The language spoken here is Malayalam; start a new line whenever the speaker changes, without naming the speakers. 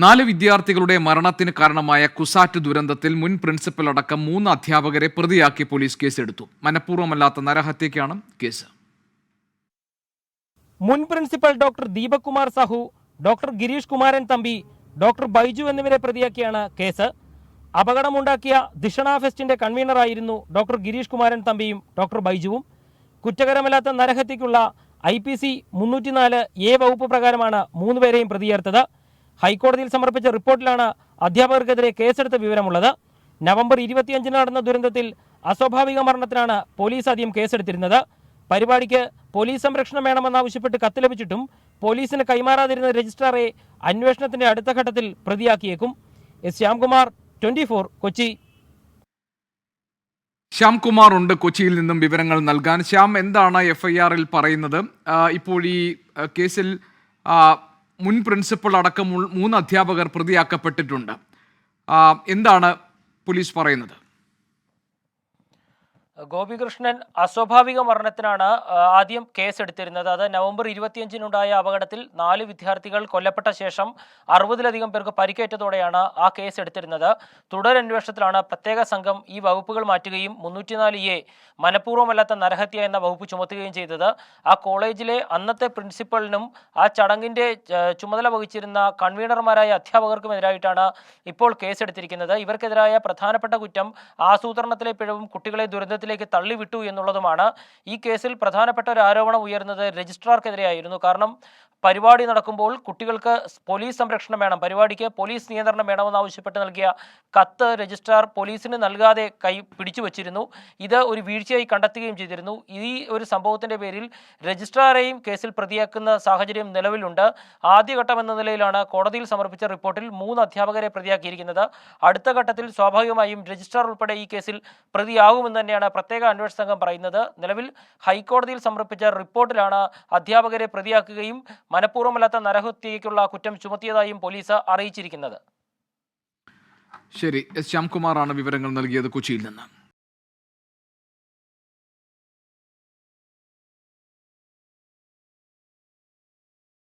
4 വിദ്യാർത്ഥികളുടെ മരണത്തിന് കാരണമായ കുസാറ്റ് ദുരന്തത്തിൽ മുൻ പ്രിൻസിപ്പൽ അടക്കം 3 അധ്യാപകരെ പ്രതിയാക്കി പോലീസ് കേസെടുത്തു. മനഃപൂർവ്വമല്ലാത്ത നരഹത്യക്കാണ് കേസ്.
മുൻ principal doctor Deepak Kumar Sahu, doctor Girish Kumaran Thampi, doctor Baiju എന്നിവരെ പ്രതിയാക്കിയാണ് കേസ്. അപകടമുണ്ടാക്കിയ ദിഷണ ഫെസ്റ്റിന്റെ കൺവീനറായിരുന്നു ഡോക്ടർ ഗിരീഷ് കുമാരൻ തമ്പിയും ഡോക്ടർ ബൈജുവും. കുറ്റകരമല്ലാത്ത നരഹത്യക്കുള്ള IPC 304A വകുപ്പ് പ്രകാരമാണ് 3 പേരെയും പ്രതിയേർത്തത്. ഹൈക്കോടതിയിൽ സമർപ്പിച്ച റിപ്പോർട്ടിലാണ് അധ്യാപകർക്കെതിരെ കേസെടുത്ത വിവരമുള്ളത്. നവംബർ 25 നടന്ന ദുരന്തത്തിൽ അസ്വാഭാവിക മരണത്തിനാണ് പോലീസ് ആദ്യം കേസെടുത്തിരുന്നത്. പരിപാടിക്ക് പോലീസ് സംരക്ഷണം വേണമെന്നാവശ്യപ്പെട്ട് കത്ത് ലഭിച്ചിട്ടും പോലീസിന് കൈമാറാതിരുന്ന രജിസ്ട്രാറെ അന്വേഷണത്തിന്റെ അടുത്ത ഘട്ടത്തിൽ പ്രതിയാക്കിയേക്കും. ശ്യാംകുമാർ, 24, കൊച്ചി.
ശ്യാംകുമാർ ഉണ്ട് കൊച്ചിയിൽ നിന്നും വിവരങ്ങൾ നൽകാൻ. ശ്യാം, എന്താണ് FIR-ൽ പറയുന്നത്? ഇപ്പോൾ ഈ കേസിൽ മുൻ പ്രിൻസിപ്പൽ അടക്കം 3 അധ്യാപകർ പ്രതിയാക്കപ്പെട്ടിട്ടുണ്ട്. എന്താണ് പോലീസ് പറയുന്നത്?
ഗോപികൃഷ്ണൻ, അസ്വാഭാവിക മരണത്തിനാണ് ആദ്യം കേസെടുത്തിരുന്നത്. അത് നവംബർ 25-നുണ്ടായ അപകടത്തിൽ 4 വിദ്യാർത്ഥികൾ കൊല്ലപ്പെട്ട ശേഷം 60-ലധികം പേർക്ക് പരിക്കേറ്റതോടെയാണ് ആ കേസ് എടുത്തിരുന്നത്. തുടരന്വേഷണത്തിലാണ് പ്രത്യേക സംഘം ഈ വകുപ്പുകൾ മാറ്റുകയും 304A മനഃപൂർവ്വമല്ലാത്ത നരഹത്യ എന്ന വകുപ്പ് ചുമത്തുകയും ചെയ്തത്. ആ കോളേജിലെ അന്നത്തെ പ്രിൻസിപ്പലിനും ആ ചടങ്ങിന്റെ ചുമതല വഹിച്ചിരുന്ന കൺവീനർമാരായ അധ്യാപകർക്കുമെതിരായിട്ടാണ് ഇപ്പോൾ കേസെടുത്തിരിക്കുന്നത്. ഇവർക്കെതിരായ പ്രധാനപ്പെട്ട കുറ്റം ആസൂത്രണത്തിലെ പിഴവും കുട്ടികളെ ദുരന്തത്തിൽ തള്ളിവിട്ടു എന്നുള്ളതുമാണ്. ഈ കേസിൽ പ്രധാനപ്പെട്ട ഒരു ആരോപണം ഉയർന്നത് രജിസ്ട്രാർക്കെതിരെയായിരുന്നു. കാരണം പരിപാടി നടക്കുമ്പോൾ കുട്ടികൾക്ക് പോലീസ് സംരക്ഷണം വേണം, പരിപാടിക്ക് പോലീസ് നിയന്ത്രണം വേണമെന്നാവശ്യപ്പെട്ട് നൽകിയ കത്ത് രജിസ്ട്രാർ പോലീസിന് നൽകാതെ പിടിച്ചു വച്ചിരുന്നു. ഇത് ഒരു വീഴ്ചയായി കണ്ടെത്തുകയും ചെയ്തിരുന്നു. ഈ ഒരു സംഭവത്തിന്റെ പേരിൽ രജിസ്ട്രാറെയും കേസിൽ പ്രതിയാക്കുന്ന സാഹചര്യം നിലവിലുണ്ട്. ആദ്യഘട്ടം എന്ന നിലയിലാണ് കോടതിയിൽ സമർപ്പിച്ച റിപ്പോർട്ടിൽ 3 അധ്യാപകരെ പ്രതിയാക്കിയിരിക്കുന്നത്. അടുത്ത ഘട്ടത്തിൽ സ്വാഭാവികമായും രജിസ്ട്രാർ ഉൾപ്പെടെ ഈ കേസിൽ പ്രതിയാകുമെന്ന് തന്നെയാണ് പ്രത്യേക അന്വേഷണ സംഘം പറയുന്നത്. നിലവിൽ ഹൈക്കോടതിയിൽ സമർപ്പിച്ച റിപ്പോർട്ടിലാണ് അധ്യാപകരെ പ്രതിയാക്കുകയും മനഃപൂർവ്വമല്ലാത്ത നരഹത്യയ്ക്കുള്ള കുറ്റം ചുമത്തിയതായും പോലീസ് അറിയിച്ചിരിക്കുന്നത്.
ശരി, ശ്യാംകുമാറാണ് വിവരങ്ങൾ നൽകിയത് കൊച്ചിയിൽ നിന്ന്.